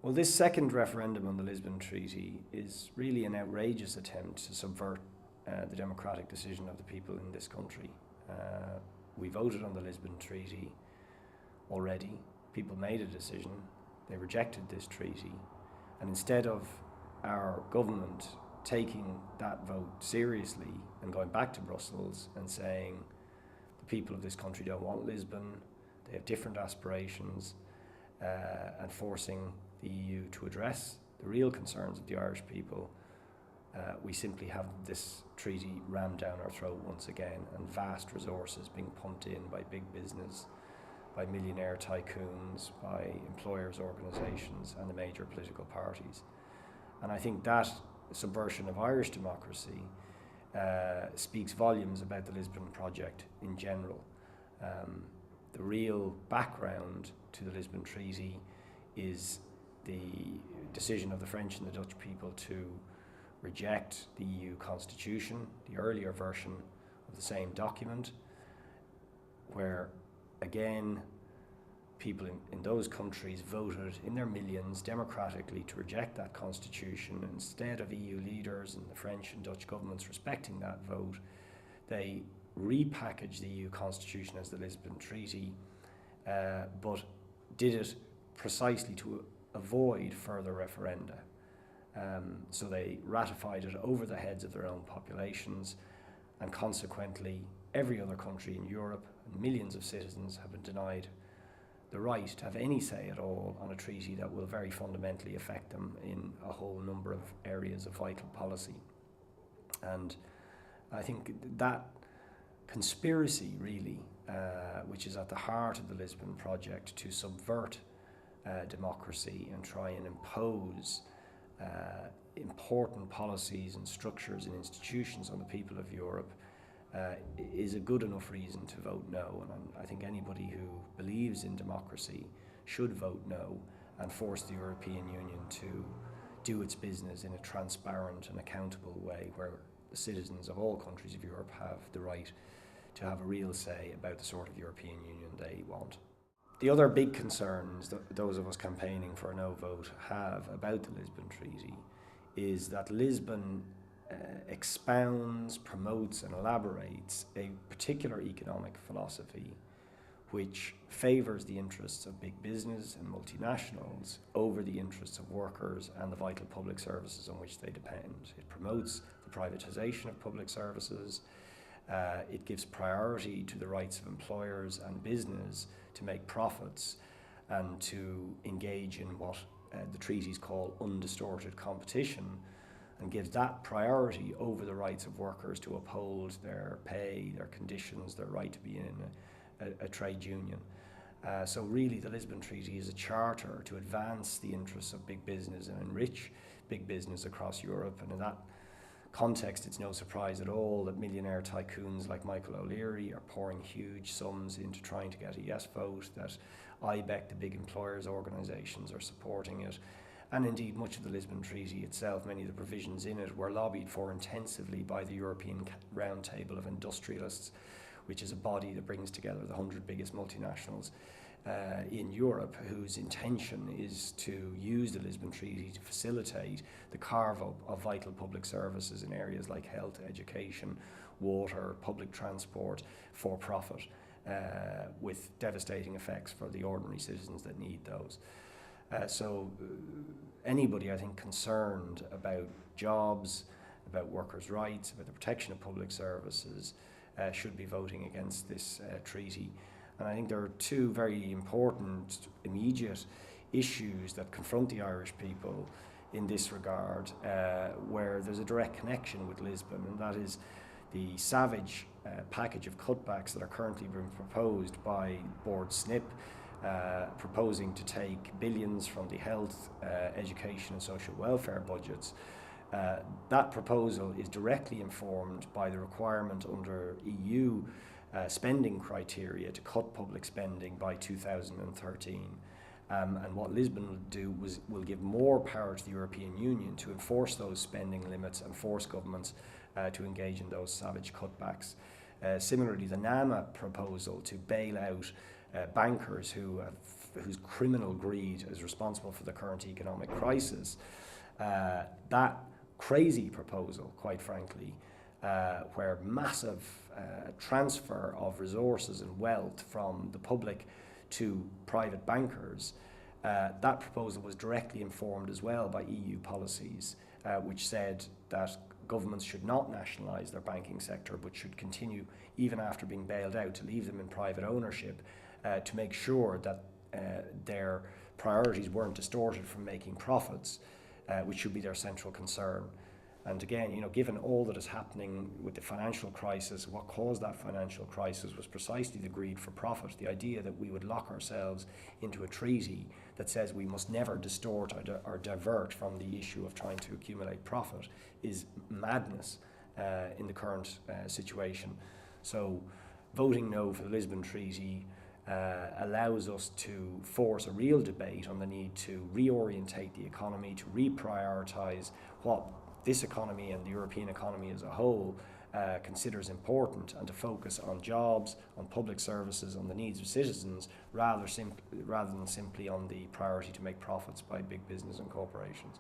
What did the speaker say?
Well, this second referendum on the Lisbon Treaty is really an outrageous attempt to subvert the democratic decision of the people in this country. We voted on the Lisbon Treaty already. People made a decision. They rejected this treaty. And instead of our government taking that vote seriously and going back to Brussels and saying the people of this country don't want Lisbon, they have different aspirations, and forcing the EU to address the real concerns of the Irish people, we simply have this treaty rammed down our throat once again, and vast resources being pumped in by big business, by millionaire tycoons, by employers' organisations and the major political parties. And I think that subversion of Irish democracy speaks volumes about the Lisbon project in general. The real background to the Lisbon Treaty is the decision of the French and the Dutch people to reject the EU constitution, the earlier version of the same document, where again people in those countries voted in their millions democratically to reject that constitution. And instead of EU leaders and the French and Dutch governments respecting that vote, they repackaged the EU constitution as the Lisbon Treaty, but did it precisely to avoid further referenda. So they ratified it over the heads of their own populations, and consequently every other country in Europe and millions of citizens have been denied the right to have any say at all on a treaty that will very fundamentally affect them in a whole number of areas of vital policy. And I think that conspiracy really, which is at the heart of the Lisbon project to subvert democracy and try and impose important policies and structures and institutions on the people of Europe, is a good enough reason to vote no. And I think anybody who believes in democracy should vote no and force the European Union to do its business in a transparent and accountable way, where the citizens of all countries of Europe have the right to have a real say about the sort of European Union they want. The other big concerns that those of us campaigning for a no vote have about the Lisbon Treaty is that Lisbon expounds, promotes and elaborates a particular economic philosophy which favours the interests of big business and multinationals over the interests of workers and the vital public services on which they depend. It promotes the privatisation of public services. It gives priority to the rights of employers and business to make profits and to engage in what the treaties call undistorted competition, and gives that priority over the rights of workers to uphold their pay, their conditions, their right to be in a trade union. So really the Lisbon Treaty is a charter to advance the interests of big business and enrich big business across Europe. And in that context, it's no surprise at all that millionaire tycoons like Michael O'Leary are pouring huge sums into trying to get a yes vote, that IBEC, the big employers organisations, are supporting it. And indeed, much of the Lisbon Treaty itself, many of the provisions in it, were lobbied for intensively by the European Roundtable of Industrialists, which is a body that brings together the 100 biggest multinationals in Europe, whose intention is to use the Lisbon Treaty to facilitate the carve-up of vital public services in areas like health, education, water, public transport, for profit, with devastating effects for the ordinary citizens that need those. So anybody, I think, concerned about jobs, about workers' rights, about the protection of public services, should be voting against this treaty. And I think there are two very important, immediate issues that confront the Irish people in this regard, where there's a direct connection with Lisbon, and that is the savage package of cutbacks that are currently being proposed by Board SNP, proposing to take billions from the health, education and social welfare budgets. That proposal is directly informed by the requirement under EU spending criteria to cut public spending by 2013. And what Lisbon will do will give more power to the European Union to enforce those spending limits and force governments to engage in those savage cutbacks. Similarly, the NAMA proposal to bail out bankers whose criminal greed is responsible for the current economic crisis. That crazy proposal, quite frankly, where massive transfer of resources and wealth from the public to private bankers, that proposal was directly informed as well by EU policies, which said that governments should not nationalise their banking sector, but should continue, even after being bailed out, to leave them in private ownership, to make sure that their priorities weren't distorted from making profits, which should be their central concern. And again, given all that is happening with the financial crisis, what caused that financial crisis was precisely the greed for profit. The idea that we would lock ourselves into a treaty that says we must never distort or divert from the issue of trying to accumulate profit is madness in the current situation. So voting no for the Lisbon Treaty allows us to force a real debate on the need to reorientate the economy, to reprioritise what this economy and the European economy as a whole considers important, and to focus on jobs, on public services, on the needs of citizens, rather than simply on the priority to make profits by big business and corporations.